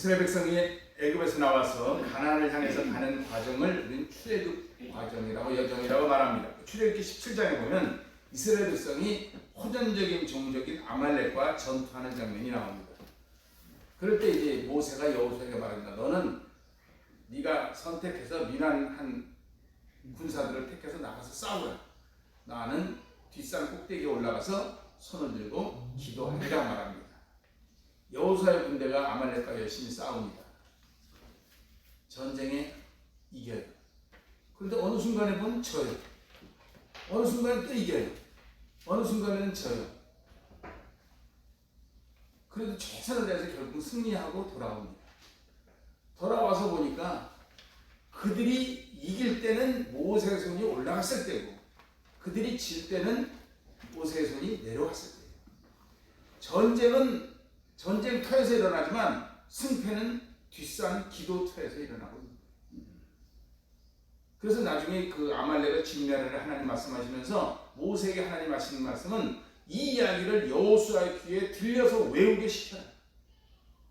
이스라엘 백성이 애굽에서 나와서 가나안을 향해서 가는 과정을 우리는 출애굽 과정이라고 여정이라고 말합니다. 출애굽기 17장에 보면 이스라엘 백성이 호전적인 종족인 아말렉과 전투하는 장면이 나옵니다. 그럴 때 이제 모세가 여호수아에게 말합니다. 너는 네가 선택해서 미난한 군사들을 택해서 나가서 싸우라. 나는 뒷산 꼭대기에 올라가서 손을 들고 기도하리라 말합니다. 여호수아의 군대가 아말렉과 열심히 싸웁니다. 전쟁에 이겨요. 그런데 어느 순간에 보면 져요. 어느 순간에 또 이겨요. 어느 순간에는 져요. 그래도 최선을 다해서 결국 승리하고 돌아옵니다. 돌아와서 보니까 그들이 이길 때는 모세의 손이 올라갔을 때고 그들이 질 때는 모세의 손이 내려왔을 때예요. 전쟁은 전쟁터에서 일어나지만 승패는 뒷산 기도터에서 일어나고 있습니다. 그래서 나중에 그 아말렉을 진멸하라 하나님 말씀하시면서 모세에게 하나님 하시는 말씀은 이 이야기를 여호수아의 귀에 들려서 외우게 시켜라.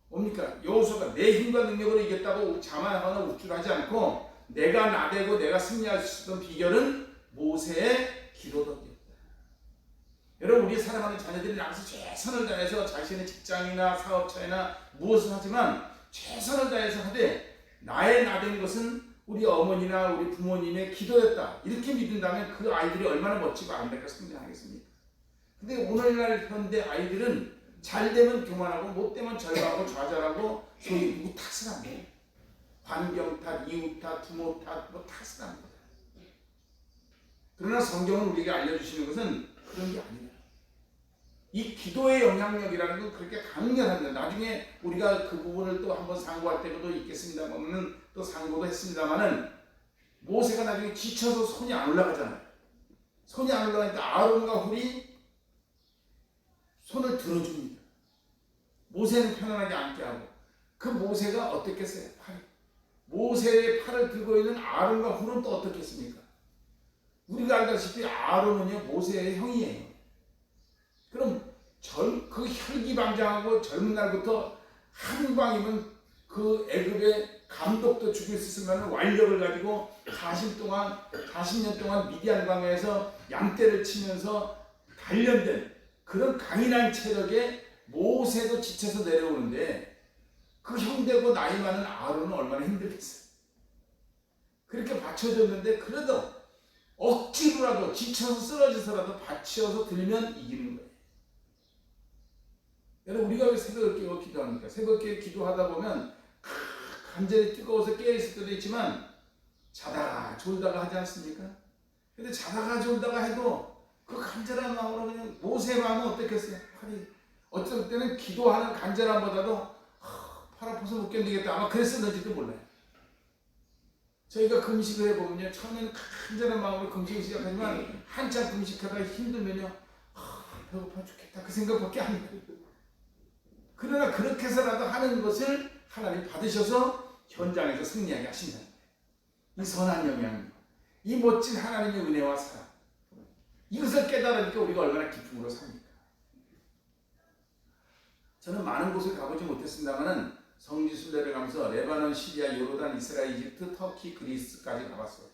뭡니까? 여호수아가 내 힘과 능력으로 이겼다고 자만하거나 우쭐하지 않고 내가 나대고 내가 승리할 수 있었던 비결은 모세의 기도덕이었다. 여러분, 우리 사랑하는 자녀들이 나가서 최선을 다해서 자신의 직장이나 사업처나 무엇을 하지만 최선을 다해서 하되 나의 나된 것은 우리 어머니나 우리 부모님의 기도였다. 이렇게 믿는다면 그 아이들이 얼마나 멋지고 아름답게 성장하겠습니까? 근데 오늘날 현대 아이들은 잘 되면 교만하고 못 되면 절망하고 좌절하고 소위 누구 탓을 합니다. 환경 탓, 이웃 탓, 부모 탓, 뭐 탓을 합니다. 그러나 성경은 우리에게 알려주시는 것은 그런 게 아니다. 이 기도의 영향력이라는 건 그렇게 강렬합니다. 나중에 우리가 그 부분을 또 한번 상고할 때도 있겠습니다만은 또 상고도 했습니다만은 모세가 나중에 지쳐서 손이 안 올라가잖아요. 손이 안 올라가니까 아론과 훌이 손을 들어줍니다. 모세는 편안하게 앉게 하고 그 모세가 어떻겠어요? 모세의 팔을 들고 있는 아론과 훌은 또 어떻겠습니까? 우리가 알다시피 아론은요 모세의 형이에요. 그럼 그 혈기방장하고 젊은 날부터 한 방이면 그 애굽의 감독도 죽일 수 있을 만한 완력을 가지고 40년 동안 미디안 광야에서 양떼를 치면서 단련된 그런 강인한 체력에 모세도 지쳐서 내려오는데 그 형되고 나이 많은 아론은 얼마나 힘들겠어요. 그렇게 받쳐줬는데 그래도 억지로라도 지쳐서 쓰러져서라도 받쳐서 들면 이기는 거예요. 여러분, 우리가 왜 새벽을 깨워 기도합니까? 새벽에 기도하다 보면 간절히 뜨거워서 깨어있을 때도 있지만 자다가 졸다가 하지 않습니까? 근데 자다가 졸다가 해도 그 간절한 마음으로 그냥 모세의 마음은 어떻겠어요? 어쩔 때는 기도하는 간절함보다도 팔 아파서 못 견디겠다 아마 그랬었는지도 몰라요. 저희가 금식을 해보면요, 처음에는 간절한 마음으로 금식을 시작하지만 한참 금식하다가 힘들면요, 배고파 죽겠다 그 생각밖에 안 나요. 그러나 그렇게 해서라도 하는 것을 하나님 받으셔서 현장에서 승리하게 하신다. 이 선한 영향, 이 멋진 하나님의 은혜와 사랑, 이것을 깨달으니까 우리가 얼마나 기쁨으로 삽니까? 저는 많은 곳을 가보지 못했습니다만 성지순례를 가면서 레바논, 시리아, 요르단, 이스라엘, 이집트, 터키, 그리스까지 가봤어요.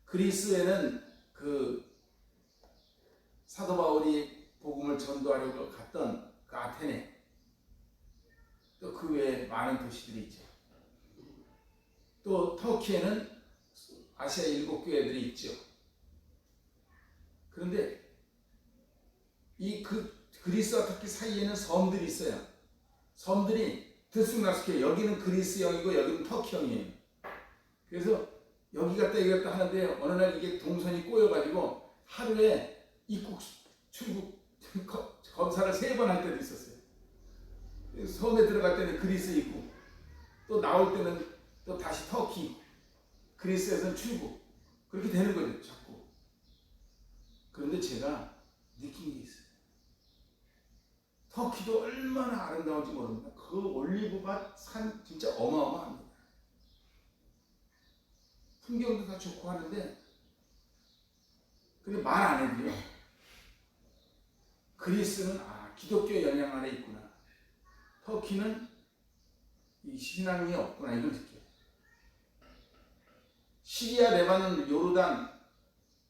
그리스에는 그 사도 바울이 복음을 전도하려고 갔던 그 아테네, 또 그 외에 많은 도시들이 있죠. 또 터키에는 아시아 7교회들이 있죠. 그런데 이 그리스와 터키 사이에는 섬들이 있어요. 섬들이 들쑥날쑥해요. 여기는 그리스형이고 여기는 터키형이에요. 그래서 여기 갔다 여기 갔다 하는데 어느 날 이게 동선이 꼬여가지고 하루에 입국 출국 검사를 3번 할 때도 있었어요. 섬에 들어갈 때는 그리스 입국, 또 나올 때는 또 다시 터키, 그리스에서는 출국, 그렇게 되는 거죠 자꾸. 그런데 제가 느낀 게 있어요. 터키도 얼마나 아름다운지 모릅니다. 그 올리브밭 산 진짜 어마어마합니다. 풍경도 다 좋고 하는데 근데 말 안 해도요, 그리스는 기독교 영향 아래 있구나, 터키는 이 신앙이 없구나 이걸 느껴요. 시리아, 레바논, 요르단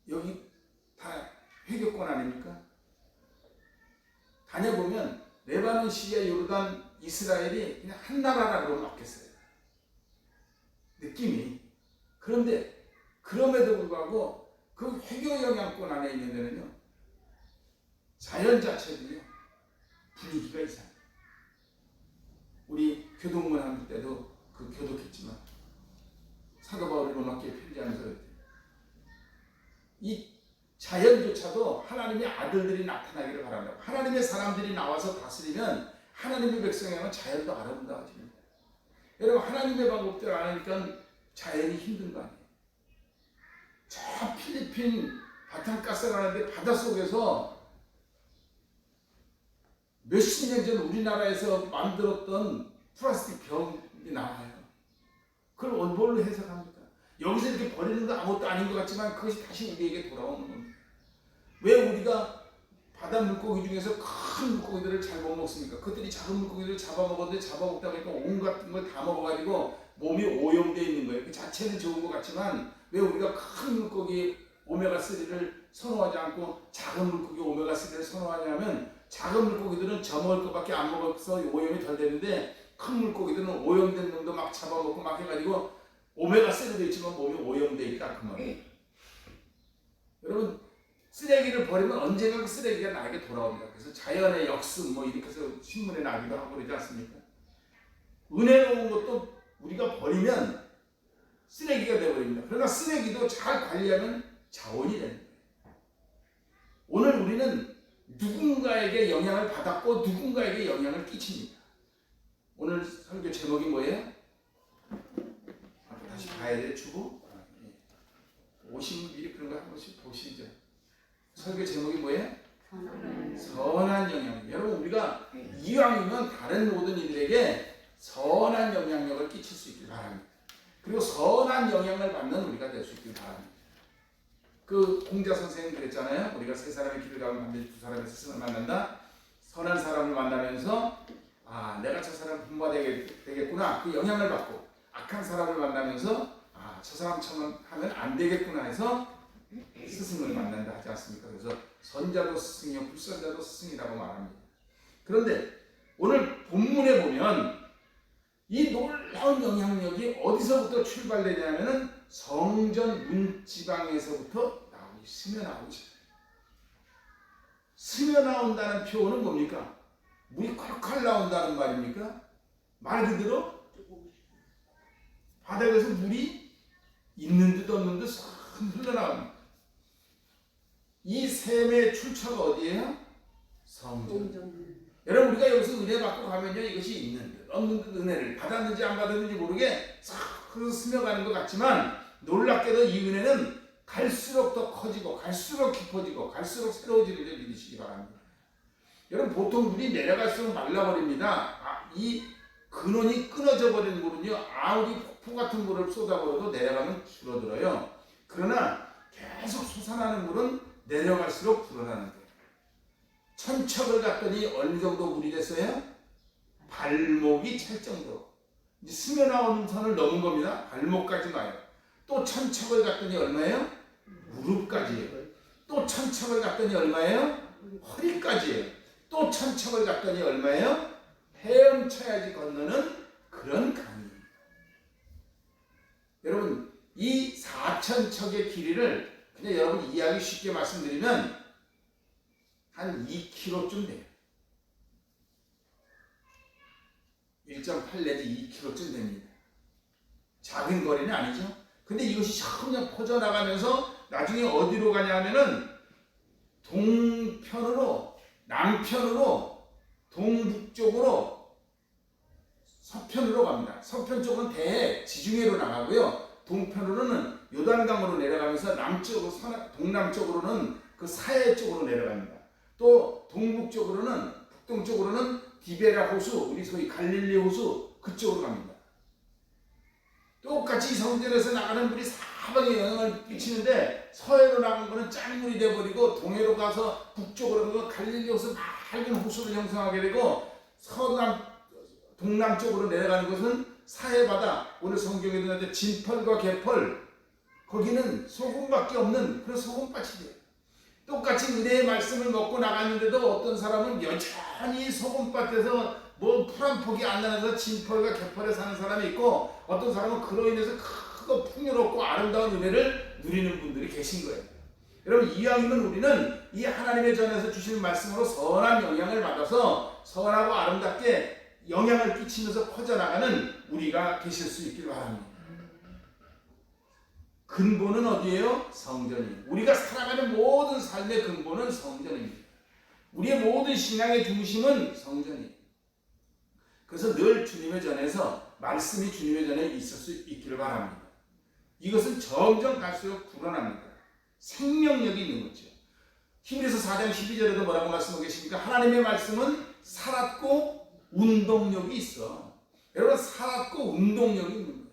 여기 다 회교권 아닙니까? 다녀보면 레바논, 시리아, 요르단, 이스라엘이 그냥 한 나라라 그러면 맞겠어요. 느낌이. 그런데 그럼에도 불구하고 그 회교 영향권 안에 있는 데는요, 자연 자체도요 분위기가 이상해요. 우리 교동문 할 때도 그 교독했지만 사도 바울이 로마교회 편지하면서 그랬대요. 이 자연조차도 하나님의 아들들이 나타나기를 바란다고. 하나님의 사람들이 나와서 다스리면 하나님의 백성에는 자연도 아름다워집니다. 여러분, 하나님의 방법대로 안 하니까 자연이 힘든 거 아니에요. 저 필리핀 바탕가스라는데 바닷속에서 몇십 년 전 우리나라에서 만들었던 플라스틱 병이 나와요. 그걸 뭘로 해석합니까? 여기서 이렇게 버리는 건 아무것도 아닌 것 같지만 그것이 다시 우리에게 돌아오는 겁니다. 왜 우리가 바다 물고기 중에서 큰 물고기들을 잘 못 먹습니까? 그들이 작은 물고기들을 잡아먹었는데 잡아먹다 보니까 온갖 걸 다 먹어가지고 몸이 오염되어 있는 거예요. 그 자체는 좋은 것 같지만 왜 우리가 큰 물고기 오메가3를 선호하지 않고 작은 물고기 오메가3를 선호하냐면 작은 물고기들은 져먹을 것밖에 안 먹어서 오염이 덜 되는데 큰 물고기들은 오염된 놈도 막 잡아먹고 막 해가지고 오메가3도 있지만 몸이 오염되어 있다 그 말이에요. 여러분, 쓰레기를 버리면 언젠가 그 쓰레기가 나에게 돌아옵니다. 그래서 자연의 역습 뭐 이렇게 해서 신문에 나기도 하고 그러지 않습니까? 은혜로운 것도 우리가 버리면 쓰레기가 되어버립니다. 그러나 쓰레기도 잘 관리하면 자원이 되는 거예요. 오늘 우리는 누군가에게 영향을 받았고 누군가에게 영향을 끼칩니다. 오늘 설교 제목이 뭐예요? 다시 봐야 돼. 주고 오신 미리 그런 거 한 번씩 보시죠. 설교 제목이 뭐예요? 선한 영향력. 여러분, 우리가 이왕이면 다른 모든 이들에게 선한 영향력을 끼칠 수 있길 바랍니다. 그리고 선한 영향을 받는 우리가 될 수 있길 바랍니다. 그 공자 선생님 그랬잖아요. 우리가 세 사람의 길을 가면 반드시 두 사람의 스승을 만난다. 선한 사람을 만나면서 아, 내가 저 사람 본받아야겠구나 그 영향을 받고, 악한 사람을 만나면서 아, 저 사람처럼 하면 안 되겠구나 해서 스승을 만난다 하지 않습니까? 그래서 선자도 스승이요 불선자도 스승이라고 말합니다. 그런데 오늘 본문에 보면 이 놀라운 영향력이 어디서부터 출발되냐면은 성전 문지방에서부터 스며나오죠. 스며나온다는 표현은 뭡니까? 물이 콸콸 나온다는 말입니까? 말 그대로 바닥에서 물이 있는 듯 없는 듯 흘러나옵니다. 이 샘의 출처가 어디예요? 성전. 여러분, 우리가 여기서 은혜 받고 가면요, 이것이 있는 듯 없는 듯 은혜를 받았는지 안 받았는지 모르게 싹 스며가는 것 같지만 놀랍게도 이 은혜는 갈수록 더 커지고 갈수록 깊어지고 갈수록 새로워지는 줄 믿으시기 바랍니다. 여러분, 보통 물이 내려갈수록 말라버립니다. 이 근원이 끊어져 버린 물은요, 아무리 폭포 같은 물을 쏟아버려도 내려가면 줄어들어요. 그러나 계속 솟아나는 물은 내려갈수록 불어나는 거예요. 천척을 갔더니 어느 정도 물이 됐어요? 발목이 찰 정도. 이제 스며나오는 선을 넘은 겁니다. 발목까지 가요. 또 천척을 갔더니 얼마예요? 무릎까지예요. 또 천척을 갔더니 얼마예요? 허리까지예요. 또 천척을 갔더니 얼마예요? 헤엄쳐야지 건너는 그런 강입니다. 여러분, 이 4,000척의 길이를 그냥 여러분 이해하기 쉽게 말씀드리면 한 2km쯤 돼요. 1.8 내지 2km쯤 됩니다. 작은 거리는 아니죠. 근데 이것이 점점 퍼져나가면서 나중에 어디로 가냐 하면은 동편으로, 남편으로, 동북쪽으로, 서편으로 갑니다. 서편 쪽은 대지중해로 나가고요. 동편으로는 요단강으로 내려가면서 남쪽으로, 동남쪽으로는 그 사해 쪽으로 내려갑니다. 또 동북쪽으로는, 북동쪽으로는 디베라 호수, 우리 소위 갈릴리 호수 그쪽으로 갑니다. 똑같이 성전에서 나가는 물이 사방에 영향을 끼치는데 서해로 나간 거는 짠물이 돼버리고 동해로 가서 북쪽으로 가면 갈릴리 호수 맑은 호수를 형성하게 되고 동남쪽으로 내려가는 것은 사해바다, 오늘 성경에 나오는 진펄과 개펄, 거기는 소금밖에 없는 그런 소금밭이 돼요. 똑같이 은혜의 말씀을 먹고 나갔는데도 어떤 사람은 여전히 소금밭에서 뭐 풀 한 폭이 안 나면서 진펄과 개펄에 사는 사람이 있고, 어떤 사람은 그로 인해서 크고 풍요롭고 아름다운 은혜를 누리는 분들이 계신 거예요. 여러분, 이왕이면 우리는 이 하나님의 전에서 주시는 말씀으로 선한 영향을 받아서 선하고 아름답게 영향을 끼치면서 퍼져나가는 우리가 되실 수 있길 바랍니다. 근본은 어디예요? 성전이에요. 우리가 살아가는 모든 삶의 근본은 성전입니다. 우리의 모든 신앙의 중심은 성전이에요. 그래서 늘 주님의 전에서 말씀이 주님의 전에 있을 수 있기를 바랍니다. 이것은 점점 갈수록 불어납니다. 생명력이 있는 거죠. 히브리서 4장 12절에도 뭐라고 말씀하고 계십니까? 하나님의 말씀은 살았고 운동력이 있어. 여러분, 살았고 운동력이 있는 거예요.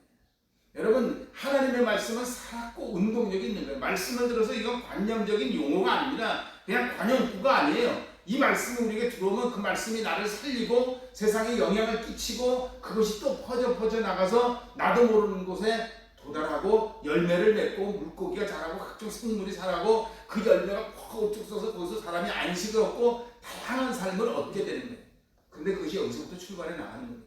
여러분, 하나님의 말씀은 살았고 운동력이 있는 거예요. 말씀을 들어서 이건 관념적인 용어가 아닙니다. 그냥 관용구가 아니에요. 이 말씀이 우리에게 들어오면 그 말씀이 나를 살리고 세상에 영향을 끼치고 그것이 또 퍼져 나가서 나도 모르는 곳에 도달하고 열매를 맺고 물고기가 자라고 각종 생물이 자라고 그 열매가 퍽 쭉 써서 거기서 사람이 안식을 얻고 다양한 삶을 얻게 되는 거예요. 근데 그것이 여기서부터 출발해 나가는 거예요.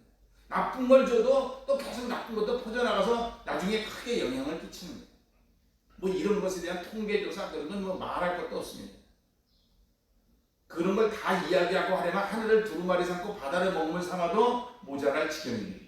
나쁜 걸 줘도 또 계속 나쁜 것도 퍼져나가서 나중에 크게 영향을 끼치는 거예요. 뭐 이런 것에 대한 통계조사 그런 건 뭐 말할 것도 없습니다. 그런 걸 다 이야기하고 하려면 하늘을 두루마리 삼고 바다를 먹물 삼아도 모자랄 지경입니다.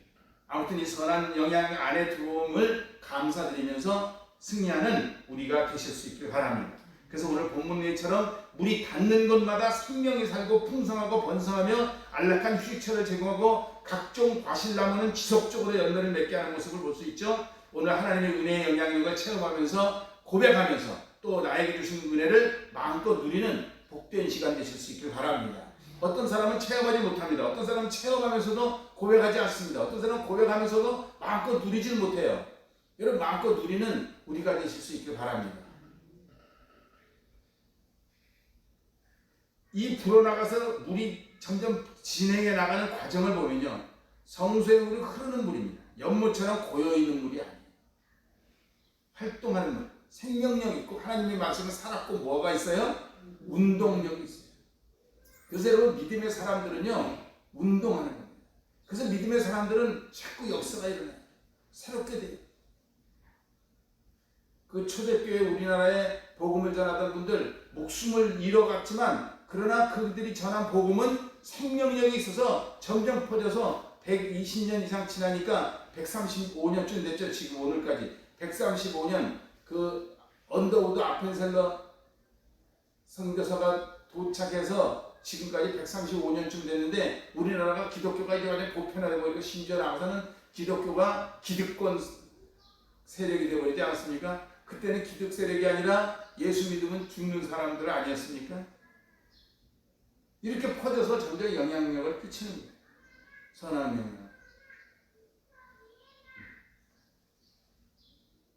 아무튼 이 선한 영향 안에 들어옴을 감사드리면서 승리하는 우리가 되실 수 있길 바랍니다. 그래서 오늘 본문에처럼 물이 닿는 곳마다 생명이 살고 풍성하고 번성하며 안락한 휴식처를 제공하고 각종 과실나무는 지속적으로 열매를 맺게 하는 모습을 볼 수 있죠. 오늘 하나님의 은혜의 영향력을 체험하면서 고백하면서 또 나에게 주신 은혜를 마음껏 누리는 복된 시간 되실 수 있길 바랍니다. 어떤 사람은 체험하지 못합니다. 어떤 사람은 체험하면서도 고백하지 않습니다. 어떤 사람은 고백하면서도 마음껏 누리질 못해요. 여러분, 마음껏 누리는 우리가 되실 수 있길 바랍니다. 이 불어나가서 물이 점점 진행해 나가는 과정을 보면요, 성수의 물이 흐르는 물입니다. 연못처럼 고여있는 물이 아니에요. 활동하는 물, 생명력 있고 하나님의 말씀을 살았고 뭐가 있어요? 운동력이 있어요. 그래서 여러분, 믿음의 사람들은요 운동하는 겁니다. 그래서 믿음의 사람들은 자꾸 역사가 일어나요. 새롭게 돼요. 그 초대교회 우리나라에 복음을 전하던 분들 목숨을 잃어갔지만, 그러나 그들이 전한 복음은 생명력이 있어서 점점 퍼져서 120년 이상 지나니까 135년쯤 됐죠. 지금 오늘까지 135년 그 언더우드 아펜셀러 선교사가 도착해서 지금까지 135년쯤 됐는데, 우리나라가 기독교가 이제 완전 보편화되고 버리고 심지어 나가서는 기독교가 기득권 세력이 되어버리지 않았습니까? 그때는 기득 세력이 아니라 예수 믿으면 죽는 사람들 아니었습니까? 이렇게 퍼져서 점점 영향력을 끼치는 거예요. 선한 영향.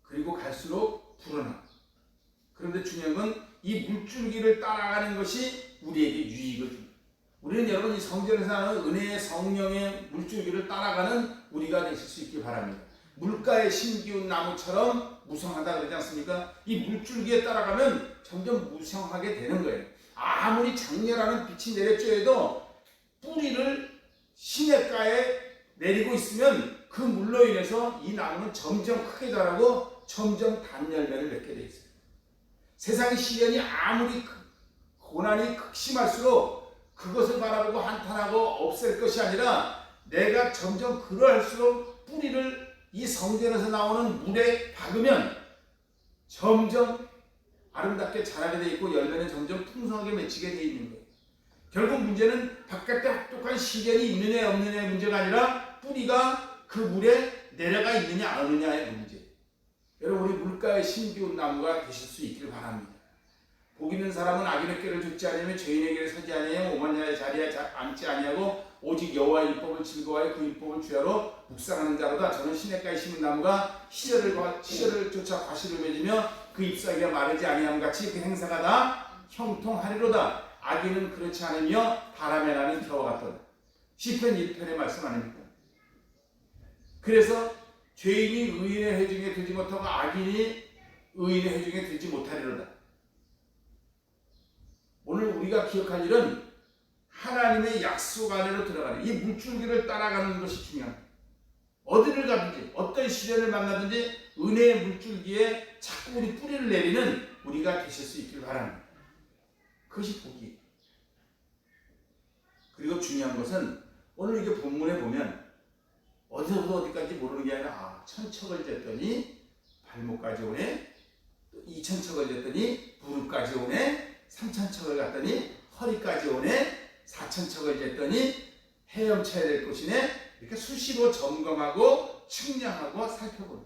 그리고 갈수록 불어나. 그런데 중요한 건 이 물줄기를 따라가는 것이 우리에게 유익을 줍니다. 우리는 여러분, 이 성전에서 하는 은혜의 성령의 물줄기를 따라가는 우리가 되실 수 있길 바랍니다. 물가에 심기운 나무처럼 무성하다 그러지 않습니까? 이 물줄기에 따라가면 점점 무성하게 되는 거예요. 아무리 장렬하는 빛이 내렸죠 해도 뿌리를 시냇가에 내리고 있으면 그 물로 인해서 이 나무는 점점 크게 자라고 점점 단열매를 맺게 돼 있어요. 세상의 시련이 아무리 고난이 극심할수록 그것을 바라보고 한탄하고 없앨 것이 아니라, 내가 점점 그러할수록 뿌리를 이 성전에서 나오는 물에 박으면 점점 아름답게 자라게 돼 있고 열매는 점점 풍성하게 맺히게 돼 있는 거예요. 결국 문제는 바깥에 혹독한 시련이 있느냐 없느냐의 문제가 아니라 뿌리가 그 물에 내려가 있느냐 없느냐의 문제. 여러분, 우리 물가에 심기운 나무가 되실 수 있기를 바랍니다. 복 있는 사람은 악인에게를 죽지 아니하며 죄인에게를 서지 아니하며 오만 자의 자리에 앉지 아니하고 오직 여호와의 율법을 즐거워하여 그 율법을 주야로 묵상하는 자로다. 저는 시냇가에 심은 나무가 시절을 쫓아 과실을 맺으며 그 잎사귀가 마르지 아니함 같이 그 행사가 다 형통하리로다. 악인은 그렇지 않으며 바람에 나는 겨와 같도다. 시편 1편의 말씀 아닙니까? 그래서 죄인이 의인의 회중에 들지 못하고 악인이 의인의 회중에 들지 못하리로다. 오늘 우리가 기억할 일은 하나님의 약속 안으로 들어가는 이 물줄기를 따라가는 것이 중요합니다. 어디를 가든지 어떤 시련을 만나든지 은혜의 물줄기에 자꾸 우리 뿌리를 내리는 우리가 되실 수 있길 바랍니다. 그것이 복이에요. 그리고 중요한 것은 오늘 이게 본문에 보면 어디서부터 어디까지 모르는 게 아니라 천척을 쟀더니 발목까지 오네, 또 2,000척을 쟀더니 무릎까지 오네, 3,000척을 갔더니 허리까지 오네, 4,000척을 쟀더니 헤엄쳐야 될 곳이네. 이렇게 수시로 점검하고 측량하고 살펴보는.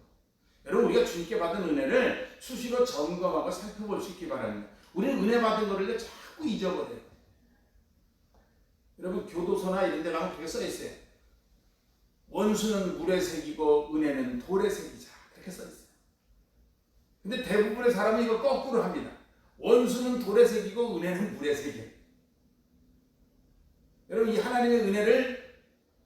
여러분, 우리가 주님께 받은 은혜를 수시로 점검하고 살펴볼 수 있기 바랍니다. 우리는 은혜 받은 거를 자꾸 잊어버려요. 여러분, 교도소나 이런 데 가면 그렇게 써 있어요. 원수는 물에 새기고 은혜는 돌에 새기자, 그렇게 써 있어요. 근데 대부분의 사람은 이거 거꾸로 합니다. 원수는 돌에 새기고 은혜는 물에 새겨요. 여러분, 이 하나님의 은혜를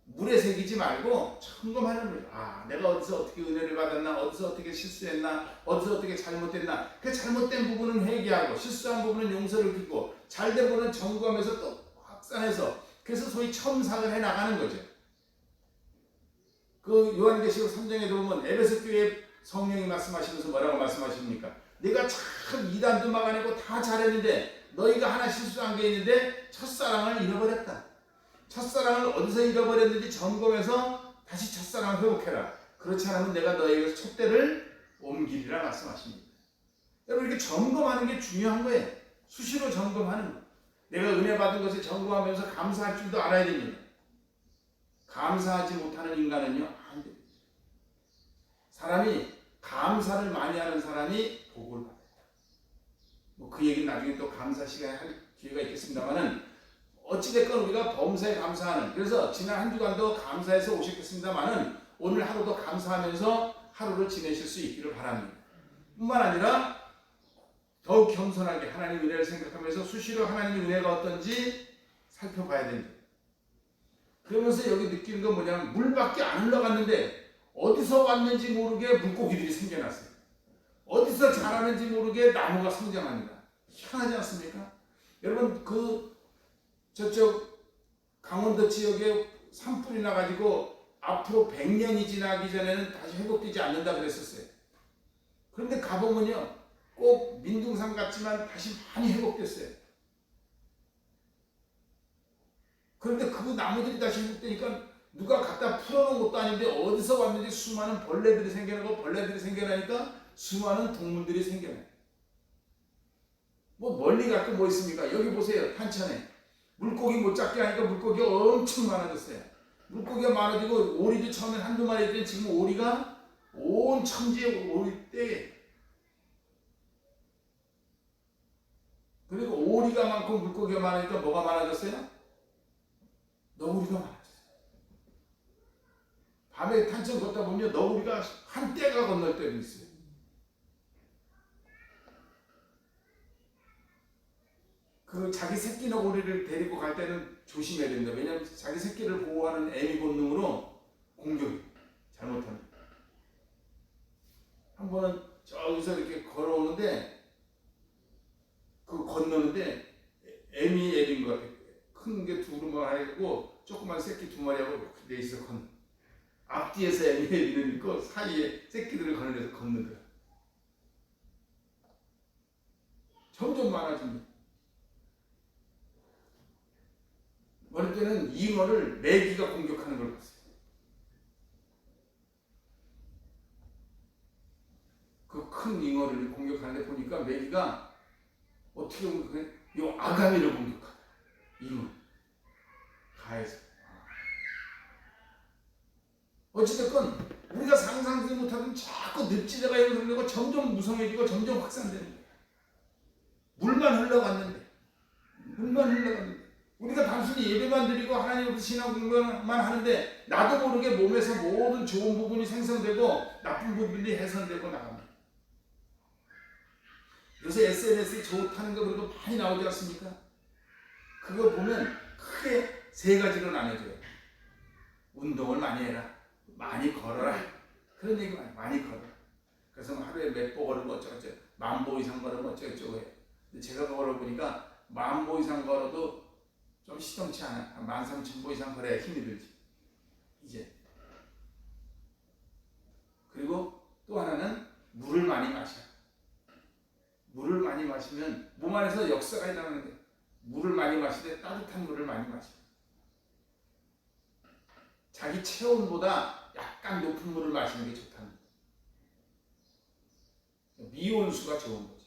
물에 새기지 말고 점검하는 거예요. 내가 어디서 어떻게 은혜를 받았나, 어디서 어떻게 실수했나, 어디서 어떻게 잘못됐나. 그 잘못된 부분은 회개하고 실수한 부분은 용서를 빌고 잘된 부분은 점검해서 또 확산해서, 그래서 소위 첨삭을 해나가는 거죠. 그 요한계시록 3장에 보면 에베소 교회 성령이 말씀하시면서 뭐라고 말씀하십니까? 네가 참 이단도 막아내고 다 잘했는데 너희가 하나 실수한 게 있는데 첫사랑을 잃어버렸다. 첫사랑을 어디서 잃어버렸는지 점검해서 다시 첫사랑을 회복해라. 그렇지 않으면 내가 너희에게서 촛대를 옮기리라 말씀하십니다. 여러분, 이렇게 점검하는 게 중요한 거예요. 수시로 점검하는 거. 내가 은혜 받은 것을 점검하면서 감사할 줄도 알아야 됩니다. 감사하지 못하는 인간은요, 안 됩니다. 사람이 감사를 많이 하는 사람이 복을 받아요. 그 얘기는 나중에 또 감사 시간에 할 기회가 있겠습니다만은, 어찌됐건 우리가 범사에 감사하는, 그래서 지난 한 주간도 감사해서 오셨겠습니다만은 오늘 하루도 감사하면서 하루를 지내실 수 있기를 바랍니다. 뿐만 아니라 더욱 겸손하게 하나님 은혜를 생각하면서 수시로 하나님의 은혜가 어떤지 살펴봐야 됩니다. 그러면서 여기 느끼는 건 뭐냐면, 물밖에 안 흘러갔는데 어디서 왔는지 모르게 물고기들이 생겨났어요. 어디서 자라는지 모르게 나무가 성장합니다. 희한하지 않습니까? 여러분, 저쪽 강원도 지역에 산불이 나가지고 앞으로 100년이 지나기 전에는 다시 회복되지 않는다 그랬었어요. 그런데 가보면요, 꼭 민둥산 같지만 다시 많이 회복됐어요. 그런데 그 나무들이 다시 회복되니까 누가 갖다 풀어놓은 것도 아닌데 어디서 왔는지 수많은 벌레들이 생겨나고, 벌레들이 생겨나니까 수많은 동물들이 생겨나요. 멀리 가끔 뭐 있습니까? 여기 보세요, 탄천에 물고기 못 잡게 하니까 물고기가 엄청 많아졌어요. 물고기가 많아지고 오리도 처음에 한두 마리 있더니 지금 오리가 온 천지에 오리떼. 그리고 오리가 많고 물고기가 많으니까 뭐가 많아졌어요? 너구리가 많아졌어요. 밤에 탄천 걷다 보면 너구리가 한 떼가 건널 때도 있어요. 자기 새끼 너구리를 데리고 갈 때는 조심해야 됩니다. 왜냐하면 자기 새끼를 보호하는 애미 본능으로 공격이 잘못하면. 한 번은 저기서 이렇게 걸어오는데, 건너는데 애미 애린 것 같아요. 큰 게 두루마리 하고 조그만 새끼 두 마리하고 넷이서 건너. 앞뒤에서 애미 애리는 있고 사이에 새끼들을 거느려서 걷는다. 점점 많아집니다. 어느 때는 잉어를 메기가 공격하는 걸 봤어요. 그 큰 잉어를 공격하는데 보니까 메기가 어떻게 보면 이 아가미를 공격하다. 잉어 가해서. 어찌됐건 우리가 상상도 못하던 자꾸 늪지대가 형성되고 점점 무성해지고 점점 확산되는 거예요. 물만 흘러갔는데 우리가 단순히 예배만 드리고 하나님으로부터 신앙 공부만 하는데 나도 모르게 몸에서 모든 좋은 부분이 생성되고 나쁜 부분이 해선되고 나갑니다. 요새 SNS에 좋다는 거 그래도 많이 나오지 않습니까? 그거 보면 크게 세 가지로 나눠져요. 운동을 많이 해라. 많이 걸어라. 그런 얘기 많이 걸어라. 그래서 하루에 몇 보 걸으면 어쩌고저쩌고, 10,000보 이상 걸으면 어쩌고저쩌고 해요. 근데 제가 걸어보니까 10,000보 이상 걸어도 좀 시동치 않아. 한 13,000보 이상 걸어야 힘이 들지. 이제. 그리고 또 하나는 물을 많이 마셔. 물을 많이 마시면 몸 안에서 역사가 일어나는데, 물을 많이 마시되 따뜻한 물을 많이 마셔. 자기 체온보다 약간 높은 물을 마시는 게 좋답니다. 미온수가 좋은 거죠.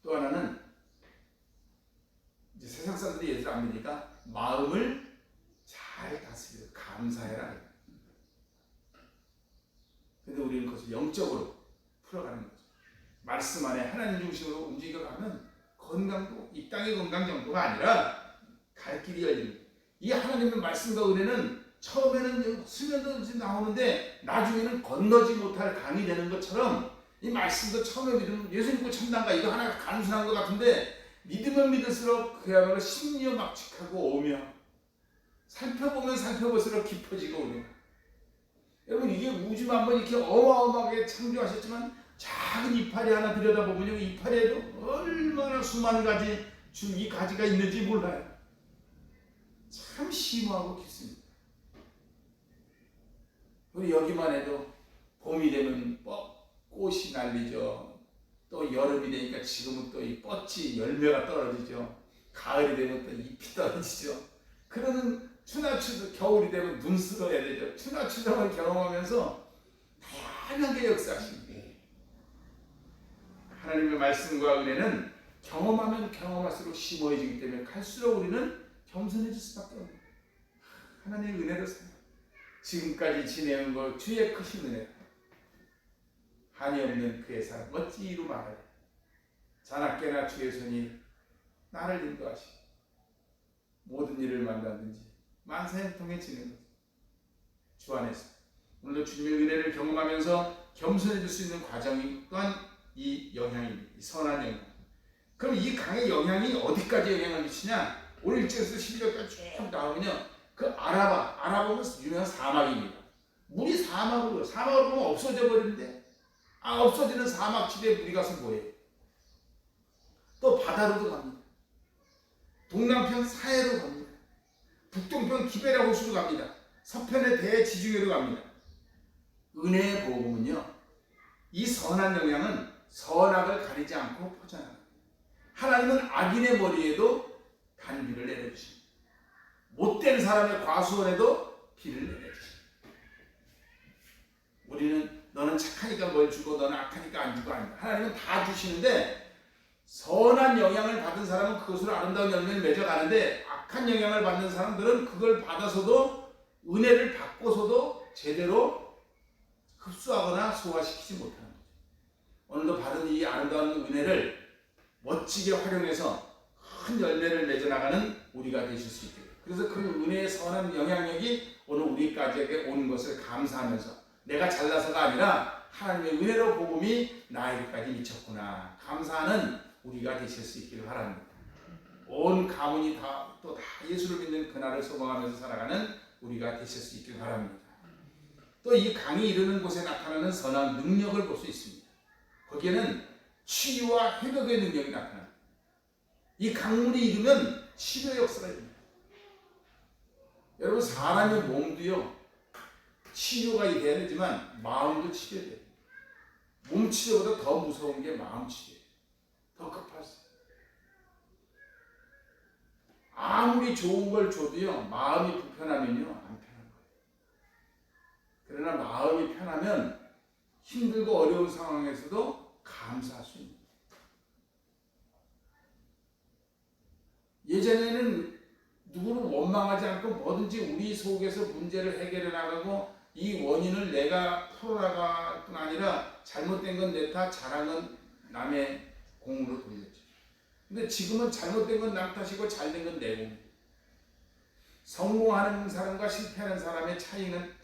또 하나는 이제 세상 사람들이 예수를 안 믿으니까 마음을 잘 다스려 감사해라. 근데 우리는 그것을 영적으로 풀어가는 거죠. 말씀 안에 하나님 중심으로 움직여가면 건강도 이 땅의 건강 정도가 아니라 갈 길이 열립니다. 이 하나님의 말씀과 은혜는 처음에는 수면도 나오는데 나중에는 건너지 못할 강이 되는 것처럼 이 말씀도 처음에 믿으면 예수 믿고 참단가 이거 하나가 간순한 것 같은데 믿으면 믿을수록 그야말로 심리어 막직하고 오며 살펴보면 살펴볼수록 깊어지고 오며 여러분 이게 우주만번 이렇게 어마어마하게 창조하셨지만 작은 이파리 하나 들여다보면요 이파리에도 얼마나 수많은 가지 이 가지가 있는지 몰라요. 참 심오하고 깊습니다. 우리 여기만 해도 봄이 되면 꽃이 날리죠. 또 여름이 되니까 지금은 또 이 뻗치 열매가 떨어지죠. 가을이 되면 또 잎이 떨어지죠. 그러는 추나추 겨울이 되면 눈 쓸어야 되죠. 추나추정을 경험하면서 다양하게 역사하십니다. 하나님의 말씀과 은혜는 경험하면 경험할수록 심오해지기 때문에 갈수록 우리는 겸손해질 수밖에 없는 하나님의 은혜로 살아요. 지금까지 지내온 것 주의 크신 은혜 한이 없는 그의 사랑 어찌 이루 말하리. 자나깨나 주의 손이 나를 인도하시고 모든 일을 만나든지 만사형통에 지는 것 주 안에서 오늘도 주님의 은혜를 경험하면서 겸손해질 수 있는 과정이 또한 이 영향입니다. 이 선한 영향. 그럼 이 강의 영향이 어디까지 영향을 미치냐? 오늘 1절에서 11절까지 쭉 나오면요. 그 아라바는 유명한 사막입니다. 물이 사막으로 보면 없어져 버리는데 없어지는 사막 지대에 물이 가서 뭐해요? 또 바다로도 갑니다. 동남편 사해로 갑니다. 북동편 기베라 호수로 갑니다. 서편의 대지중해로 갑니다. 은혜의 복음은요. 이 선한 영향은 선악을 가리지 않고 포장합니다. 하나님은 악인의 머리에도 단비를 내려주십니다. 못된 사람의 과수원에도 비를 내려주십니다. 우리는 너는 착하니까 뭘 주고 너는 악하니까 안 주고 아니다. 하나님은 다 주시는데 선한 영향을 받은 사람은 그것으로 아름다운 열매를 맺어가는데 악한 영향을 받는 사람들은 그걸 받아서도 은혜를 받고서도 제대로 흡수하거나 소화시키지 못하는 거죠. 오늘도 받은 이 아름다운 은혜를 멋지게 활용해서 큰 열매를 맺어나가는 우리가 되실 수 있게. 그래서 그 은혜의 선한 영향력이 오늘 우리까지에게 오는 것을 감사하면서 내가 잘나서가 아니라 하나님의 은혜로 복음이 나에게까지 미쳤구나 감사하는 우리가 되실 수 있기를 바랍니다. 온 가문이 다 예수를 믿는 그날을 소망하면서 살아가는 우리가 되실 수 있기를 바랍니다. 또 이 강이 이르는 곳에 나타나는 선한 능력을 볼 수 있습니다. 거기에는 치유와 회복의 능력이 나타납니다. 이 강물이 이르면 치료 역사가 있습니다. 여러분 사람의 몸도요 치료가 돼야 되지만 마음도 치료돼요. 몸 치료보다 더 무서운 게 마음 치료예요. 더 급할 수 있어요. 아무리 좋은 걸 줘도요 마음이 불편하면요 안 편한 거예요. 그러나 마음이 편하면 힘들고 어려운 상황에서도 감사할 수 있는 거예요. 예전에는 누구를 원망하지 않고 뭐든지 우리 속에서 문제를 해결해 나가고 이 원인을 내가 풀어나갈 뿐 아니라 잘못된 건 내 탓, 잘한 건 남의 공으로 돌렸죠. 근데 지금은 잘못된 건 남 탓이고 잘된 건 내 공. 성공하는 사람과 실패하는 사람의 차이는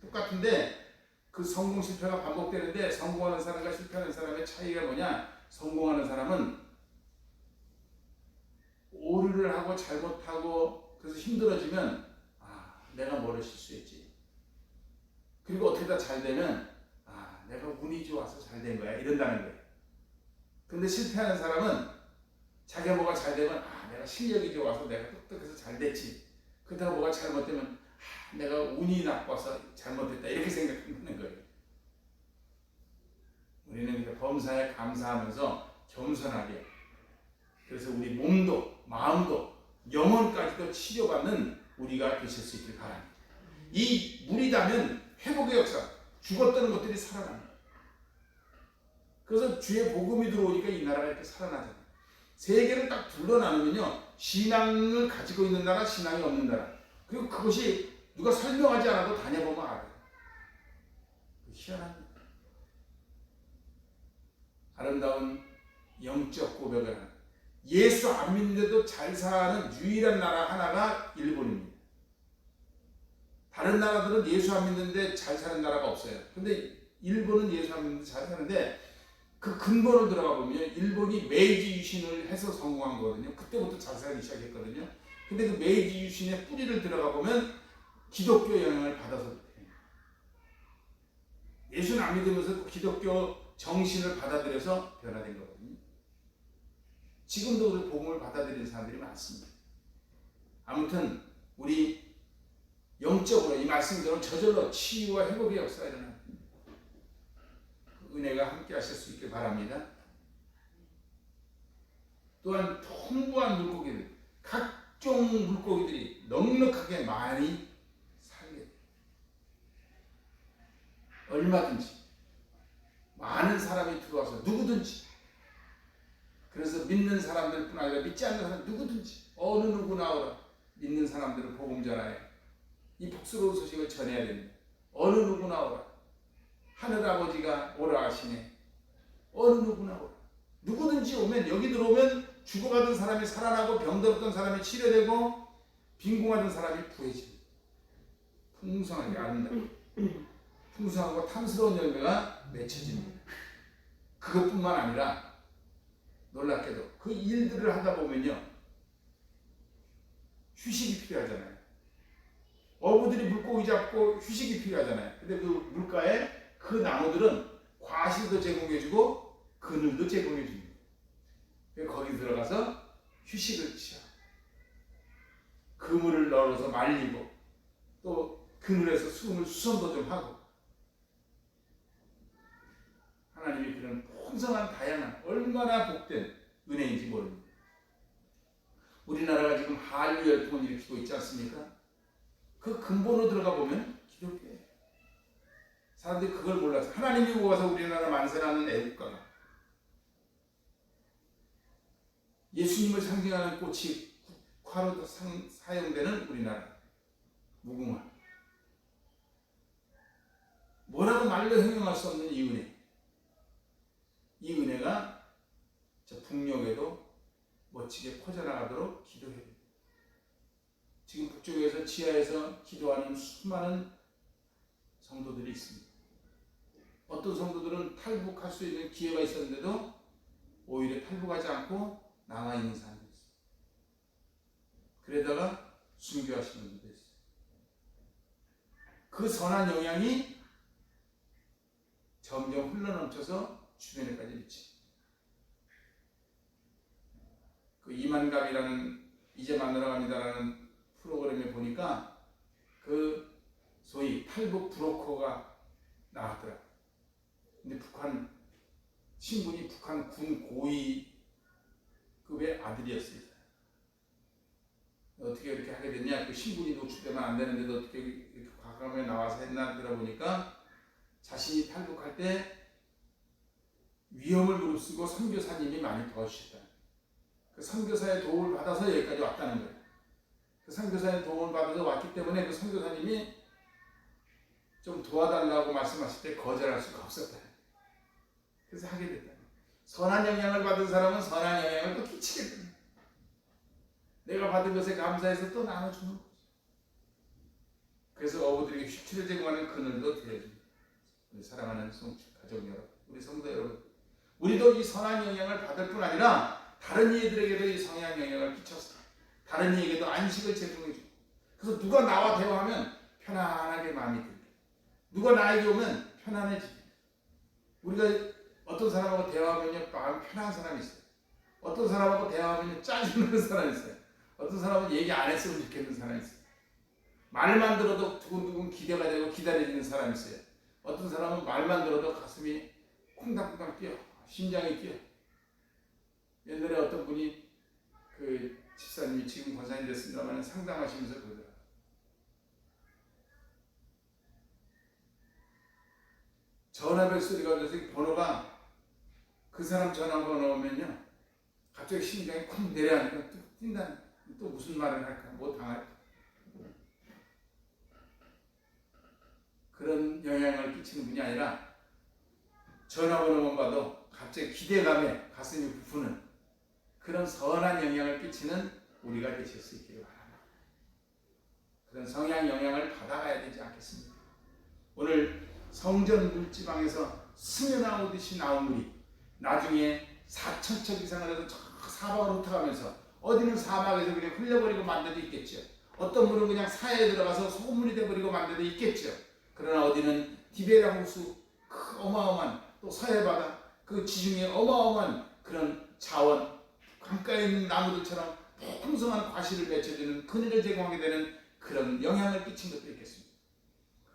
똑같은데 그 성공 실패가 반복되는데 성공하는 사람과 실패하는 사람의 차이가 뭐냐? 성공하는 사람은 오류를 하고 잘못하고 그래서 힘들어지면 내가 뭐를 실수했지. 그리고 어떻게 다 잘 되면 내가 운이 좋아서 잘 된 거야 이런다는 거예요. 근데 실패하는 사람은 자기가 뭐가 잘 되면 내가 실력이 좋아서 내가 똑똑해서 잘 됐지. 그러다가 뭐가 잘못되면 내가 운이 나빠서 잘못됐다 이렇게 생각하는 거예요. 우리는 범사에 감사하면서 겸손하게, 그래서 우리 몸도 마음도 영혼까지도 치료받는 우리가 되실 수 있길 바랍니다. 이 물이 닿으면 회복의 역사, 죽었다는 것들이 살아납니다. 그래서 주의 복음이 들어오니까 이 나라가 이렇게 살아나잖아요. 세계를 딱 둘러나누면요, 신앙을 가지고 있는 나라, 신앙이 없는 나라, 그리고 그것이 누가 설명하지 않아도 다녀보면 알아요. 희한합니다. 아름다운 영적 고백을 하는, 예수 안 믿는데도 잘 사는 유일한 나라 하나가 일본입니다. 다른 나라들은 예수 안 믿는데 잘 사는 나라가 없어요. 근데 일본은 예수 안 믿는데 잘 사는데, 그 근본을 들어가 보면 일본이 메이지 유신을 해서 성공한 거거든요. 그때부터 잘 살기 시작했거든요. 근데 그 메이지 유신의 뿌리를 들어가 보면 기독교 영향을 받아서 그래요. 예수는 안 믿으면서 기독교 정신을 받아들여서 변화된 거거든요. 지금도 우리 복음을 받아들이는 사람들이 많습니다. 아무튼 우리 영적으로 이 말씀대로 저절로 치유와 회복의 역사가 일어납니다. 그 은혜가 함께 하실 수 있길 바랍니다. 또한 풍부한 물고기들, 각종 물고기들이 넉넉하게 많이 살게 돼요. 얼마든지 많은 사람이 들어와서 누구든지, 그래서 믿는 사람들뿐 아니라 믿지 않는 사람 누구든지 어느 누구나 오라. 믿는 사람들은 복음 전하여 이 복스러운 소식을 전해야 됩니다. 어느 누구나 오라. 하늘아버지가 오라 하시네. 어느 누구나 오라. 누구든지 오면, 여기 들어오면 죽어가던 사람이 살아나고 병들었던 사람이 치료되고 빈궁하던 사람이 부해집니다. 풍성하게 아름다워 풍성하고 탐스러운 열매가 맺혀집니다. 그것뿐만 아니라 놀랍게도 그 일들을 하다 보면요, 휴식이 필요하잖아요. 어부들이 물고기 잡고 휴식이 필요하잖아요. 근데 그 물가에 그 나무들은 과실도 제공해주고 그늘도 제공해줍니다. 거기 들어가서 휴식을 취하, 그물을 널어서 말리고 또 그늘에서 수선도 좀 하고, 하나님이 그런 풍성한 다양한 얼마나 복된 은혜인지 모릅니다. 우리나라가 지금 한류 열풍을 일으키고 있지 않습니까? 그 근본으로 들어가 보면 기독교예요. 사람들이 그걸 몰라서, 하나님이 모아서 우리나라 만세라는 애국가가, 예수님을 상징하는 꽃이 국화로 사용되는 우리나라 무궁화, 뭐라고 말로 형용할 수 없는 이 은혜, 이 은혜가 저 북녘에도 멋지게 퍼져나가도록 기도해야 됩니다. 지금 북쪽에서 지하에서 기도하는 수많은 성도들이 있습니다. 어떤 성도들은 탈북할 수 있는 기회가 있었는데도 오히려 탈북하지 않고 남아있는 사람도 있어요. 그러다가 순교하시는 분도 있어요. 그 선한 영향이 점점 흘러넘쳐서 주변에까지 미치고, 그 이만갑이라는, 이제 만나러 갑니다라는 프로그램에 보니까 그 소위 탈북 브로커가 나왔더라. 근데 북한 신분이 북한 군 고위급의 아들이었어요. 어떻게 이렇게 하게 됐냐? 그 신분이 노출되면 안 되는데도 어떻게 이렇게 과감하게 나와서 했나 들어보니까, 자신이 탈북할 때 위험을 무릅쓰고 선교사님이 많이 도와주셨다. 그 선교사의 도움을 받아서 여기까지 왔다는 거예요. 그 선교사의 도움을 받아서 왔기 때문에 그 선교사님이 좀 도와달라고 말씀하실 때 거절할 수가 없었다. 그래서 하게 됐다. 선한 영향을 받은 사람은 선한 영향을 또 끼치게 됩니다. 내가 받은 것에 감사해서 또 나눠주는 거죠. 그래서 어부들에게 휴치를 제공하는 그늘도 드려줍니다. 우리 사랑하는 가족 여러분, 우리 성도 여러분, 우리도 이 선한 영향을 받을 뿐 아니라 다른 이들에게도 이 선한 영향을 끼쳐서 다른 이에게도 안식을 제공해 주고, 그래서 누가 나와 대화하면 편안하게 마음이 들게, 누가 나에게 오면 편안해지게. 우리가 어떤 사람하고 대화하면요 마음 편한 사람이 있어요. 어떤 사람하고 대화하면 짜증나는 사람이 있어요. 어떤 사람은 얘기 안 했으면 좋겠는 사람이 있어요. 말만 들어도 두근두근 기대가 되고 기다려지는 사람이 있어요. 어떤 사람은 말만 들어도 가슴이 콩닥콩닥 뛰어, 심장이 뛰어. 옛날에 어떤 분이 그 집사님이 지금 권사님 됐습니다만 상담하시면서 그러더라고요. 전화벨 소리가 들려서 번호가 그 사람 전화번호 오면요 갑자기 심장이 쿵 내려앉으니까 또 뛴다는, 또 무슨 말을 할까, 뭐 당할까, 그런 영향을 끼치는 분이 아니라 전화번호만 봐도 갑자기 기대감에 가슴이 부푸는 그런 선한 영향을 끼치는 우리가 되실 수 있기를 바랍니다. 그런 성향 영향을 받아가야 되지 않겠습니까? 오늘 성전 물지방에서 스며나오듯이 나온 물이 나중에 4,000척 이상을 해서 저 사막으로 흩어가면서, 어디는 사막에서 그냥 흘려버리고 만 데도 있겠죠. 어떤 물은 그냥 사해에 들어가서 소금물이 돼버리고 만 데도 있겠죠. 그러나 어디는 디베라 호수, 그 어마어마한 또 서해바다, 그 지중해 어마어마한 그런 자원, 강가에 있는 나무들처럼 풍성한 과실을 맺혀주는 그늘을 제공하게 되는 그런 영향을 끼친 것도 있겠습니다.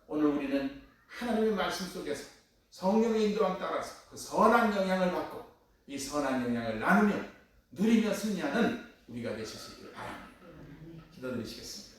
오늘 우리는 하나님의 말씀 속에서 성령의 인도함 따라서 그 선한 영향을 받고 이 선한 영향을 나누며 누리며 승리하는 우리가 되실 수 있기를 바랍니다. 기도드리시겠습니다.